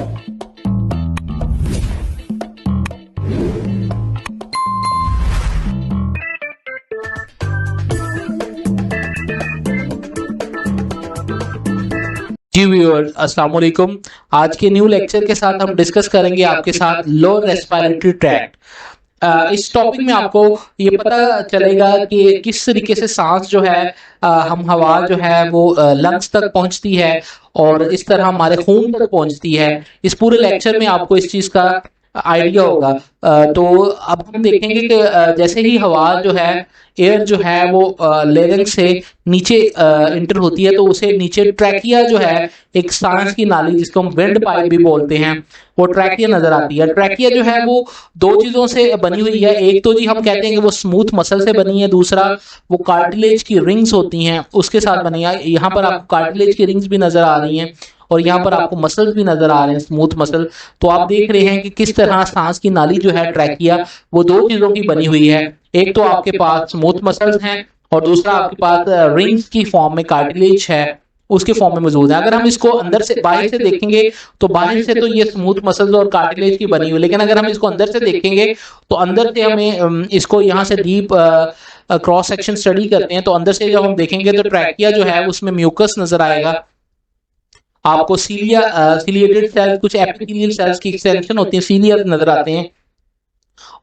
जी viewers, अस्सलाम वालेकुम। आज के न्यू लेक्चर के साथ हम डिस्कस करेंगे आपके साथ लोअर रेस्पिरेटरी ट्रैक्ट। इस टॉपिक में आपको ये पता चलेगा कि किस तरीके से सांस जो है हम हवा जो है वो लंग्स तक पहुंचती है और इस तरह हमारे खून तक पहुंचती है। इस पूरे लेक्चर में आपको इस चीज़ का आइडिया होगा। तो अब हम देखेंगे कि जैसे ही हवा जो है एयर जो है वो लेरिंक्स से नीचे इंटर होती है तो उसे नीचे ट्रैकिया जो है एक सांस की नाली जिसको हम विंड पाइप भी बोलते हैं वो ट्रैकिया नजर आती है। ट्रैकिया जो है वो दो चीजों से बनी हुई है। एक तो जी हम कहते हैं कि वो स्मूथ मसल से बनी है, दूसरा वो कार्टिलेज की रिंग्स होती हैं उसके साथ बनी है। यहाँ पर आपको कार्टिलेज की रिंग्स भी नजर आ रही हैं और यहाँ पर आपको मसल्स भी नजर आ रहे हैं, स्मूथ मसल। तो आप देख रहे हैं कि किस तरह सांस की नाली जो है ट्रैकिया वो दो चीजों की बनी हुई है। एक तो आपके पास स्मूथ मसल्स हैं और दूसरा आपके पास रिंग्स की फॉर्म में कार्टिलेज है उसके फॉर्म में मौजूद है। अगर हम इसको अंदर से बाहर से देखेंगे तो बाहर से तो ये स्मूथ मसल्स और कार्टिलेज की बनी हुई, लेकिन अगर हम इसको अंदर से देखेंगे तो अंदर से हमें इसको यहाँ से डीप क्रॉस सेक्शन स्टडी करते हैं तो अंदर से जब हम देखेंगे तो ट्रैकिया जो है उसमें म्यूकस नजर आएगा। आपको सीलिएटेड सेल्स, कुछ एपिथेलियल सेल्स की एक्सटेंशन होती है, सीलिया नजर आते हैं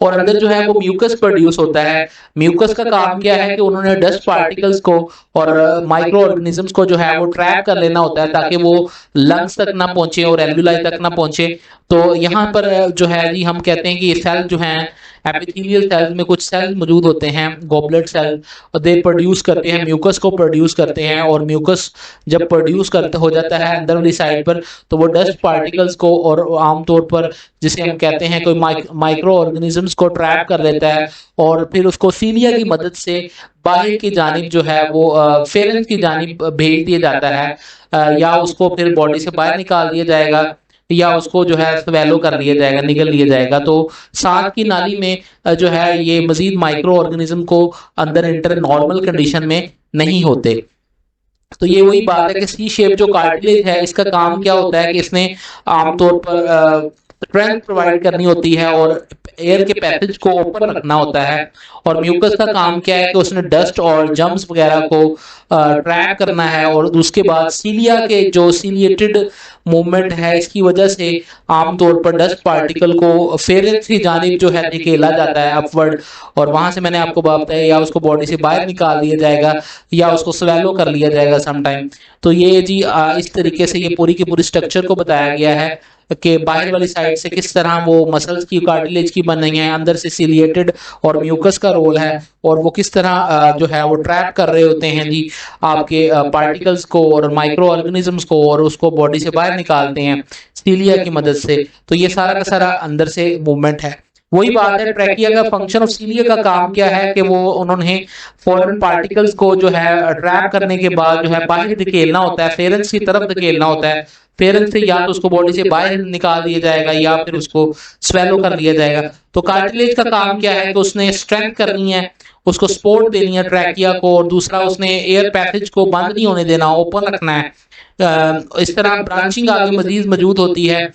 और अंदर जो है वो म्यूकस प्रोड्यूस होता है। म्यूकस का काम क्या है कि उन्होंने डस्ट पार्टिकल्स को और माइक्रो ऑर्गेनिजम्स को जो है वो ट्रैप कर लेना होता है ताकि वो लंग्स तक ना पहुंचे और एल्वुलाई तक ना पहुंचे। तो यहाँ पर जो है जी हम कहते हैं कि ये सेल जो हैं एपिथेलियल सेल्स में कुछ सेल्स मौजूद होते हैं, गॉबलेट सेल, और दे प्रोड्यूस करते हैं म्यूकस को प्रोड्यूस करते हैं और म्यूकस जब प्रोड्यूस करता हो जाता है अंदर वाली साइड पर तो वो डस्ट पार्टिकल्स को और आमतौर पर जिसे हम कहते हैं कोई माइक्रो ऑर्गेनिजम्स को ट्रैप कर लेता है और फिर उसको सीलिया की मदद से बाहर की जानिब जो है वो फेरेंस की जानिब भेज दिया जाता है या उसको फिर बॉडी से बाहर निकाल दिया जाएगा या उसको जो है स्वेलो कर लिया जाएगा, निगल लिया जाएगा। तो सांस की नाली में जो है ये मजीद माइक्रो ऑर्गेनिज्म को अंदर इंटर नॉर्मल कंडीशन में नहीं होते। तो ये वही बात है कि सी शेप जो कार्टिलेज है इसका काम क्या होता है कि इसने आमतौर पर स्ट्रेंथ प्रोवाइड करनी होती है और एयर के पैसेज को ओपन रखना होता है। और म्यूकस का काम क्या है कि उसने डस्ट और जम्स वगैरह को ट्रैप करना है और उसके बाद सीलिया के जो सीलिएटेड मूवमेंट है इसकी वजह से आमतौर पर डस्ट पार्टिकल को फेरेंस की जानिब जो है निकेला जाता है अपवर्ड और वहां से मैंने आपको बताया या उसको बॉडी से बाहर निकाल दिया जाएगा या उसको स्वेलो कर लिया जाएगा समटाइम। तो ये जी इस तरीके से ये पूरी की पूरी स्ट्रक्चर को बताया गया है कि बाहर वाली साइड से किस तरह वो मसल्स की कार्टिलेज की बन रही है, अंदर से सीलिएटेड और म्यूकस का रोल है और वो किस तरह जो है वो ट्रैप कर रहे होते हैं जी आपके पार्टिकल्स को और माइक्रो ऑर्गेनिजम्स को और उसको बॉडी से बाहर निकालते हैं सीलिया की मदद से। तो ये सारा का सारा अंदर से मूवमेंट है। वही बात है ट्रैकिया का फंक्शन ऑफ सीलिया का काम क्या है कि वो उन्होंने फॉरेन पार्टिकल्स को जो है ट्रैप करने के बाद जो है बाहर धकेलना होता है, फेरेंस की तरफ धकेलना होता है। फेरेंस से या तो उसको बॉडी से बाहर निकाल दिया जाएगा या फिर उसको स्वेलो कर लिया जाएगा। तो कार्टिलेज का काम क्या है कि उसने स्ट्रेंथ करनी है, उसको सपोर्ट देनी है ट्रैकिया को और दूसरा उसने एयर पैसेज को बंद नहीं होने देना, ओपन रखना है। इस तरह ब्रांचिंग आगे मजीद मौजूद होती है।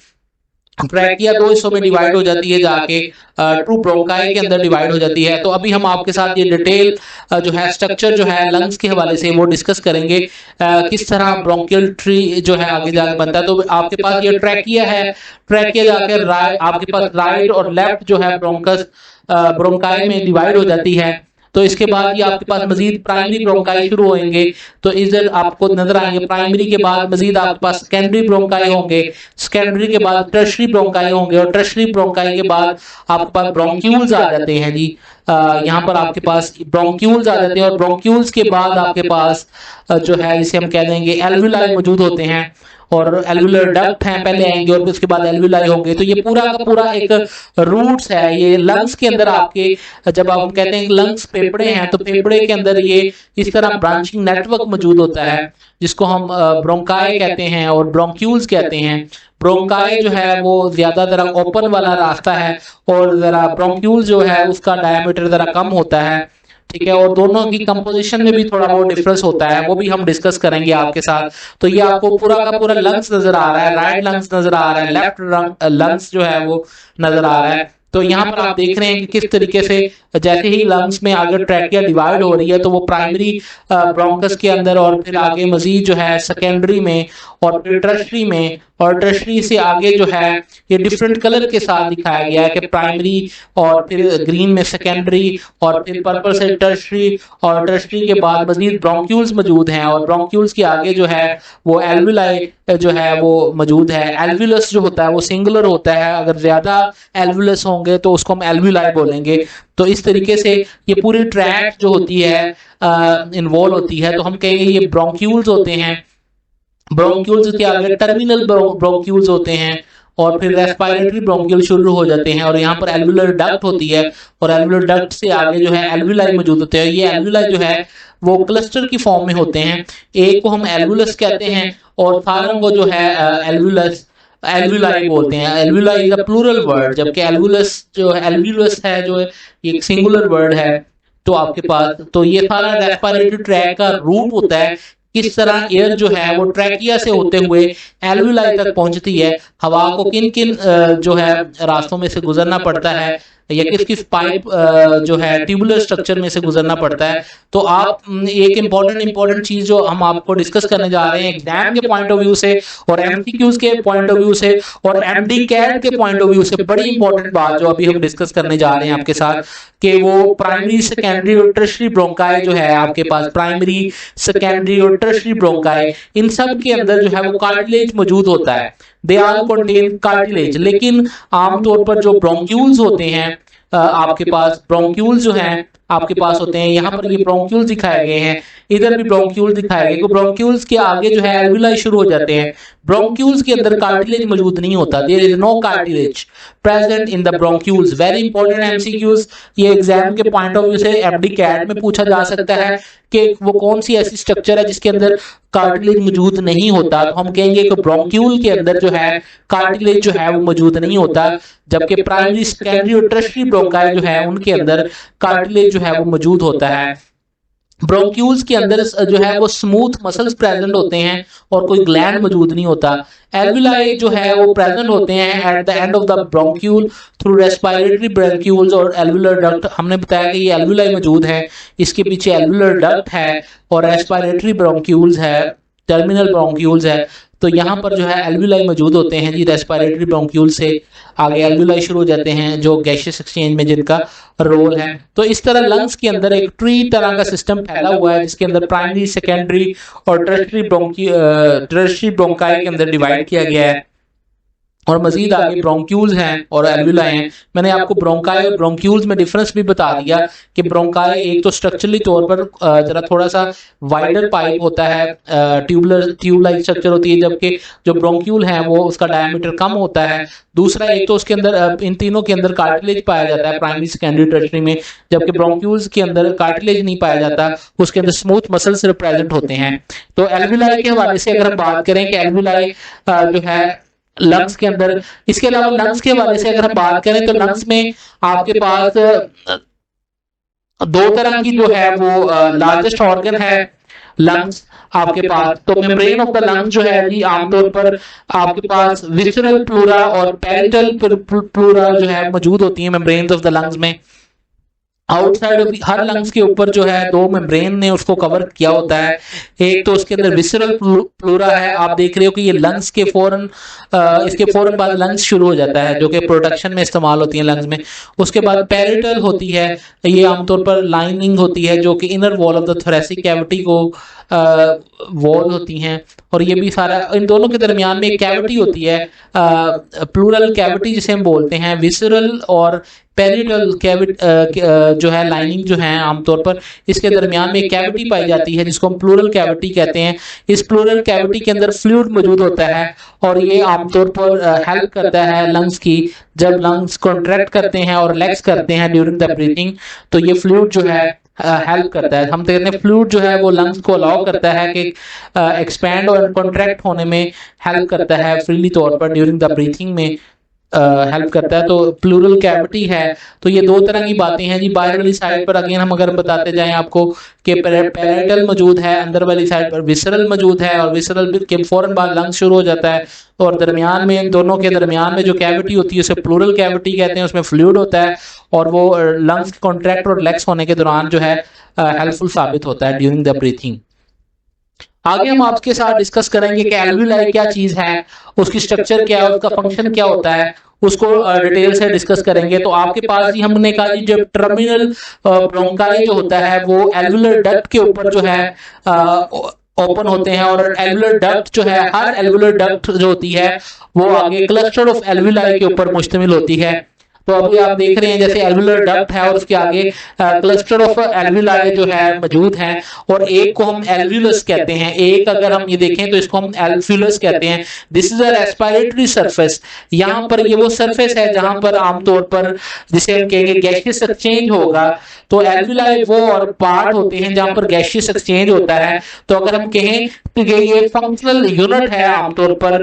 ट्रैकिया दो हिस्सों में डिवाइड हो जाती है जाके ट्रू ब्रोंकाई के अंदर डिवाइड हो जाती है। तो अभी हम आपके साथ ये डिटेल जो है स्ट्रक्चर जो है लंग्स के हवाले से वो डिस्कस करेंगे किस तरह ब्रोंकियल ट्री जो है आगे जाकर बनता है। तो आपके पास ये ट्रैकिया है, ट्रैकिया जाकर आपके पास राइट और लेफ्ट जो है ब्रोंकस ब्रोंकाई में डिवाइड हो जाती है। तो इसके बाद ये आपके पास मजीद प्राइमरी ब्रोंकाई शुरू होंगे तो इधर आपको नजर आएंगे। प्राइमरी के बाद मजीद आपके पास सेकेंडरी ब्रोंकाई होंगे, सेकेंडरी के बाद टर्शरी ब्रोंकाई होंगे और टर्शरी ब्रोंकाई के बाद आपके पास ब्रोंक्यूल्स आ जाते हैं जी। यहाँ पर आपके पास ब्रोंक्यूल्स आ जाते हैं और ब्रोंक्यूल्स के बाद आपके पास जो है जिसे हम कह देंगे एल्वुलाई मौजूद होते हैं और एल्वुलर डक्ट हैं पहले आएंगे और उसके बाद एल्वुलाई होंगे। तो ये पूरा का पूरा एक रूट्स है ये लंग्स के अंदर आपके। जब आप कहते हैं लंग्स फेफड़े हैं तो फेफड़े के अंदर ये इस तरह ब्रांचिंग नेटवर्क मौजूद होता है जिसको हम ब्रोंकाई कहते हैं और ब्रोंक्यूल्स कहते हैं। ब्रोंकाई जो है वो ज्यादा जरा ओपन वाला रास्ता है और जरा ब्रोंक्यूल जो है उसका डायमीटर जरा कम होता है। ठीक है, और दोनों की कंपोजिशन में भी थोड़ा बहुत डिफरेंस होता है, वो भी हम डिस्कस करेंगे आपके साथ। तो ये आपको पूरा का पूरा लंग्स नजर आ रहा है, राइट लंग्स नजर आ रहा है, लेफ्ट लंग्स जो है वो नजर आ रहा है। तो यहाँ पर आप देख रहे हैं कि किस तरीके से जैसे ही लंग्स में आगे ट्रैकिया डिवाइड हो रही है तो वो प्राइमरी ब्रोंकस के अंदर और फिर आगे मजीद जो है सेकेंडरी में और फिर टर्शरी में, और टर्शरी से आगे जो है ये डिफरेंट कलर के साथ दिखाया गया है कि प्राइमरी और फिर ग्रीन में सेकेंडरी और फिर पर्पल से टर्शरी, और टर्शरी के बाद मजीद ब्रोंक्यूल्स मौजूद हैं, और ब्रोंक्यूल्स के आगे जो है वो एल्वुलाई जो है वो मौजूद है। एल्वुलस जो होता है वो सिंगुलर होता है, अगर ज्यादा एल्वुलस होंगे तो उसको हम एल्वुलाई बोलेंगे। तो इस तरीके से ये पूरी ट्रैक जो होती है इन्वॉल्व होती है, तो हम कहेंगे ये ब्रोंक्यूल्स होते हैं। ब्रोंक्यूल्स के आगे टर्मिनल ब्रोंक्यूल्स होते हैं, और फिर रेस्पिरेटरी ब्रोंक्यूल शुरू हो जाते हैं, और यहाँ पर एल्वुलर डक्ट होती है, और एल्वुलर डक्ट से आगे जो है एल्वुलाई मौजूद होते हैं। ये एल्वुलाई जो है वो क्लस्टर की फॉर्म में होते हैं, एक को हम एल्वुलस कहते हैं और सारों को जो है एल्वुलस एल्वुलाई बोलते हैं। Alveoli is a plural word, जबकि एल्वुलस जो एल्वुलस है जो ये एक सिंगुलर वर्ड है। तो आपके पास तो ये सारा रेस्पिरेटरी ट्रैक का रूट होता है, किस तरह एयर जो है वो ट्रैकिया से होते हुए एल्वुलाई तक पहुंचती है, हवा को किन किन जो है रास्तों में से गुजरना पड़ता है, या किस किस पाइप जो है ट्यूबुलर स्ट्रक्चर में से गुजरना पड़ता है। तो आप एक इंपॉर्टेंट चीज जो हम आपको डिस्कस करने जा रहे हैं एग्जाम के पॉइंट ऑफ व्यू से और एमसीक्यूज के पॉइंट ऑफ व्यू से और एमडी कैट के पॉइंट ऑफ व्यू से, बड़ी इंपॉर्टेंट बात जो अभी हम डिस्कस करने जा रहे हैं आपके साथ, कि वो प्राइमरी सेकेंडरी और टर्शरी ब्रोंकाई जो है आपके पास, प्राइमरी सेकेंडरी और टर्शरी ब्रोंकाई, इन सब के अंदर जो है वो कार्टिलेज मौजूद होता है। दे आल कंटेन कार्टिलेज। लेकिन आमतौर पर जो ब्रोंक्यूल्स होते हैं आपके पास, ब्रोंक्यूल्स जो हैं आपके पास होते हैं, यहाँ पर ये ब्रोंक्यूल्स दिखाए गए हैं, इधर भी ब्रोंक्यूल्स दिखाए गए। ब्रोंक्यूल्स के आगे जो है एल्वुलाई शुरू हो जाते हैं। ब्रोंक्यूल्स के अंदर कार्टिलेज मौजूद नहीं होता, there is no cartilage present in the bronchioles. Very important MCQs, ये एग्जाम के पॉइंट ऑफ व्यू से एमडी कैट में पूछा जा सकता है कि वो कौन सी ऐसी स्ट्रक्चर है जिसके अंदर कार्टिलेज मौजूद नहीं होता। तो हम कहेंगे कि ब्रोंक्यूल के अंदर जो है कार्टिलेज जो है वो मौजूद नहीं होता, जबकि प्राइमरी सेकेंडरी और टर्शरी ब्रोंकाई जो है उनके अंदर कार्टिलेज जो है वो मौजूद होता है। ब्रोंक्यूल्स के अंदर जो है वो स्मूथ मसल्स प्रेजेंट होते हैं और कोई ग्लैंड मौजूद नहीं होता। एल्वुलाई जो है वो प्रेजेंट होते हैं at the end of the bronchiole through respiratory bronchioles और एल्वुलर डक्ट। हमने बताया कि ये एल्वुलाई मौजूद है, इसके पीछे एल्वुलर डक्ट है और रेस्पिरेटरी ब्रोंक्यूल्स है, टर्मिनल ब्रोंक्यूल्स है। तो यहाँ पर जो है एल्वुलाई मौजूद होते हैं जी, रेस्पिरेटरी ब्रोंक्यूल से आगे एल्वुलाई शुरू हो जाते हैं जो गैसियस एक्सचेंज में जिनका रोल है। तो इस तरह लंग्स के अंदर एक ट्री तरह का सिस्टम फैला हुआ है जिसके अंदर प्राइमरी सेकेंडरी और टर्शरी ब्रोंकाई के अंदर डिवाइड किया गया है, और मजीद आगे ब्रोंक्यूल्स हैं और एल्वुलाई हैं। मैंने आपको ब्रोंकाई और ब्रोंक्यूल्स में डिफरेंस भी बता दिया कि ब्रोंकाई एक तो स्ट्रक्चरली तौर पर जरा थोड़ा सा वाइडर पाइप होता है, ट्यूब लाइक स्ट्रक्चर होती है, जबकि जो ब्रोंक्यूल है वो उसका डायमीटर कम होता है। दूसरा, एक तो उसके अंदर इन तीनों के अंदर कार्टिलेज पाया जाता है, प्राइमरी सेकेंडरी टर्शरी में, जबकि ब्रोंक्यूल्स के अंदर कार्टिलेज नहीं पाया जाता, उसके अंदर स्मूथ मसल सिर्फ प्रेजेंट होते हैं। तो एल्वुलाई के हवाले से अगर हम बात करें कि एल्वुलाई जो है लंग्स के अंदर, इसके अलावा लंग्स के हवाले से अगर हम बात करें तो लंग्स में आपके पास दो तरह की जो है वो लार्जेस्ट ऑर्गन है लंग्स आपके पास। तो मेम्ब्रेन ऑफ द लंग्स जो है जी आमतौर पर आपके पास विसरल प्लूरा और पैरेंटल प्लूरा जो है मौजूद होती है मेम्ब्रेन ऑफ द लंग्स में। आउटसाइड ऑफ हर लंग्स के ऊपर जो है दो मेम्ब्रेन ने उसको कवर किया होता है। एक तो उसके अंदर विसरल प्लूरा है, आप देख रहे हो कि ये लंग्स के फौरन इसके फौरन बाद लंग्स शुरू हो जाता है जो कि प्रोटेक्शन में इस्तेमाल होती है लंग्स में। उसके बाद पैरेटल होती है, ये आमतौर पर लाइनिंग होती है जो कि inner wall of the thoracic cavity को वॉल होती हैं, और ये भी सारा इन दोनों के दरमियान में एक कैविटी होती है, प्लूरल कैविटी जिसे हम बोलते हैं। विसरल और पेरिटल कैविटी जो है लाइनिंग जो है आमतौर पर इसके दरमियान में एक कैविटी पाई जाती है जिसको हम प्लूरल कैविटी कहते हैं। इस प्लूरल कैविटी के अंदर फ्लूइड मौजूद होता है और ये आमतौर पर हेल्प करता है लंग्स की, जब लंग्स कॉन्ट्रैक्ट करते हैं और रिलैक्स करते हैं ड्यूरिंग द ब्रीथिंग, तो ये फ्लूइड जो है हेल्प करता है। हम कहते हैं फ्लूइड जो है वो लंग्स को अलाउ करता है कि एक्सपैंड और कॉन्ट्रैक्ट होने में हेल्प करता है फ्रीली तौर पर ड्यूरिंग द ब्रीथिंग में। हेल्प करता है। तो प्लूरल कैविटी है, तो ये दो तरह की बातें हैं जी। बाहर वाली साइड पर अगेन हम अगर बताते जाएं आपको कि पैराइटल मौजूद है, अंदर वाली साइड पर विसरल मौजूद है, और विसरल के फौरन बाद लंग्स शुरू हो जाता है, और दरमियान में इन दोनों के दरमियान में जो कैविटी होती है उसे प्लूरल कैविटी कहते हैं। उसमें फ्लूइड होता है और वो लंग्स कॉन्ट्रैक्ट और रिलैक्स होने के दौरान जो है हेल्पफुल साबित होता है ड्यूरिंग द ब्रीथिंग। आगे हम आपके साथ डिस्कस करेंगे कि एल्वियोलाई क्या चीज है, उसकी स्ट्रक्चर क्या है, उसका फंक्शन क्या होता है, उसको डिटेल से डिस्कस करेंगे। तो आपके पास जी हमने कहा जी जब टर्मिनल ब्रोंकाई जो होता है वो एल्वियोलर डक्ट के ऊपर जो है ओपन होते हैं, और एल्वियोलर डक्ट जो है, हर एल्वियोलर डक्ट जो होती है वो आगे क्लस्टर ऑफ एल्वियोलाई के ऊपर मुश्तमिल होती है। तो अभी आप देख रहे हैं जैसे एल्वियोलर डक्ट है और उसके आगे क्लस्टर ऑफ एल्वियोलाई जो है मौजूद है, और एक को हम एल्वियोलस कहते हैं। एक अगर हम ये देखें तो इसको हम एल्वियोलस कहते हैं। This is a respiratory surface. यहाँ पर ये वो सरफेस है जहां पर आमतौर पर जिसे हम कहेंगे गैसियस एक्सचेंज होगा। तो एल्वियोलाई वो और पार्ट होते हैं जहां पर गैसियस एक्सचेंज होता है। तो अगर हम कहें तो ये फंक्शनल यूनिट है, आमतौर पर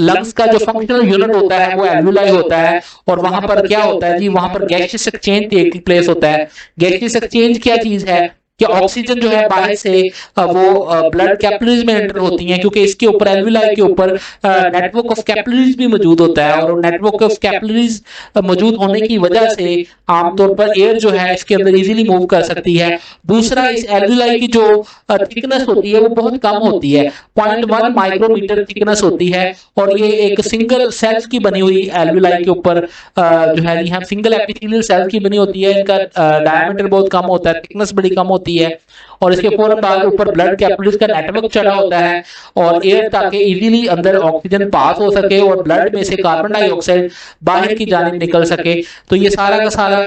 लंग्स का जो फंक्शनल यूनिट होता है वो एल्वियोलाई होता है। और वहां पर क्या होता है जी, वहां पर गैसियस एक्सचेंज टेक प्लेस होता है। गैसियस एक्सचेंज क्या चीज है कि ऑक्सीजन जो है बाहर से वो ब्लड कैपिलरीज में एंटर होती हैं, क्योंकि इसके ऊपर एल्वियोलाई के ऊपर नेटवर्क ऑफ कैपिलरीज भी मौजूद होता है, और नेटवर्क ऑफ कैपिलरीज मौजूद होने की वजह से आमतौर पर एयर जो है इसके अंदर इजीली मूव कर सकती है। दूसरा, इस एल्वियोलाई की जो थिकनेस होती है वो बहुत कम होती है, 0.1 माइक्रोमीटर थिकनेस होती है, और ये एक सिंगल सेल्स की बनी हुई एल्वियोलाई के ऊपर जो है यहाँ सिंगल एपिथेलियल सेल्स की बनी होती है। इनका डायमीटर बहुत कम होता है, थिकनेस बड़ी कम होती है, और इसके फौरन बाद ऊपर ब्लड कैपिलरीज का नेटवर्क चढ़ा होता है, और एयर ताकि इजीली अंदर ऑक्सीजन पास हो सके और ब्लड में से कार्बन डाइऑक्साइड बाहर की जानिब निकल सके। तो ये सारा का सारा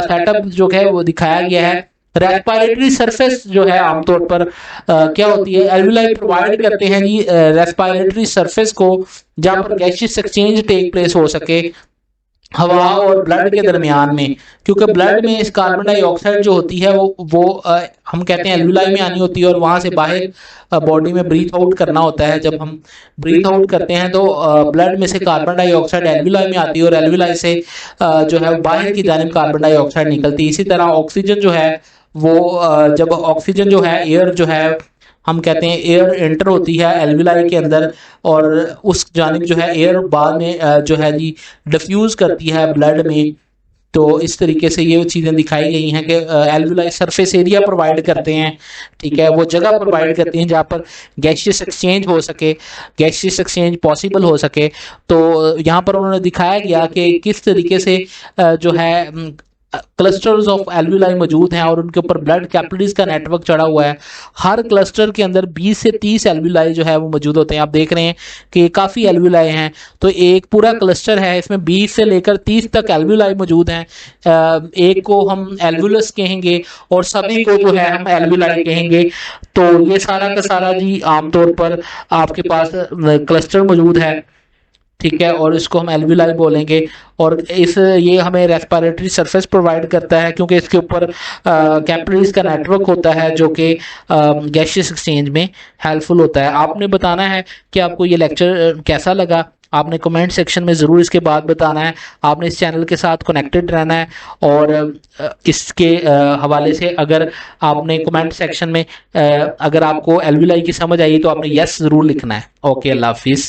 सेटअप जो है वो दिखाया गया है। रेस्पिरेटरी सरफेस जो है आमतौर पर क्या होती है, एल्वियोलाई प्रोवाइड करते हैं जी रेस्पिरेटरी सरफेस को, जहां पर गैसियस एक्सचेंज टेक प्लेस हो सके हवा और ब्लड के दरमियान में। क्योंकि ब्लड में इस कार्बन डाइऑक्साइड जो होती है वो हम कहते हैं एल्वियोलाई में आनी होती है, और वहां से बाहर बॉडी में ब्रीथ आउट करना होता है। जब हम ब्रीथ आउट करते हैं तो ब्लड में से कार्बन डाइऑक्साइड एल्वियोलाई में आती है, और एल्वियोलाई से जो है बाहर की जानिब कार्बन डाइऑक्साइड निकलती है। इसी तरह ऑक्सीजन जो है वो जब ऑक्सीजन जो है एयर जो है हम कहते हैं एयर एंटर होती है एल्वियोलाई के अंदर, और उस जानिब जो है एयर बाद में जो है जी डिफ्यूज करती है ब्लड में। तो इस तरीके से ये चीज़ें दिखाई गई हैं कि एल्वियोलाई सरफेस एरिया प्रोवाइड करते हैं, ठीक है, वो जगह प्रोवाइड करती हैं जहाँ पर गैसियस एक्सचेंज हो सके, गैसियस एक्सचेंज पॉसिबल हो सके। तो यहाँ पर उन्होंने दिखाया गया कि किस तरीके से जो है क्लस्टर्स ऑफ एल्वियोलाई मौजूद हैं, और उनके ऊपर ब्लड कैपिलरीज का नेटवर्क चढ़ा हुआ है। हर क्लस्टर के अंदर 20 से 30 एल्वियोलाई जो है वो मौजूद होते हैं। आप देख रहे हैं कि काफ़ी एल्वियोलाई हैं, तो एक पूरा क्लस्टर है, इसमें 20 से लेकर 30 तक एल्वियोलाई मौजूद हैं। एक को हम एल्वियोलस कहेंगे और सभी को जो है हम एल्वियोलाई कहेंगे। तो ये सारा का सारा जी आमतौर पर आपके पास क्लस्टर मौजूद है, ठीक है, और इसको हम एल्वियोलाई बोलेंगे। और इस ये हमें रेस्पिरेटरी सरफेस प्रोवाइड करता है, क्योंकि इसके ऊपर कैपिलरीज का नेटवर्क होता है जो कि गैसियस एक्सचेंज में हेल्पफुल होता है। आपने बताना है कि आपको ये लेक्चर कैसा लगा, आपने कमेंट सेक्शन में ज़रूर इसके बाद बताना है। आपने इस चैनल के साथ कनेक्टेड रहना है, और इसके हवाले से अगर आपने कमेंट सेक्शन में अगर आपको एल्वियोलाई की समझ आई तो आपने यस ज़रूर लिखना है। ओके, अल्लाह हाफिज़।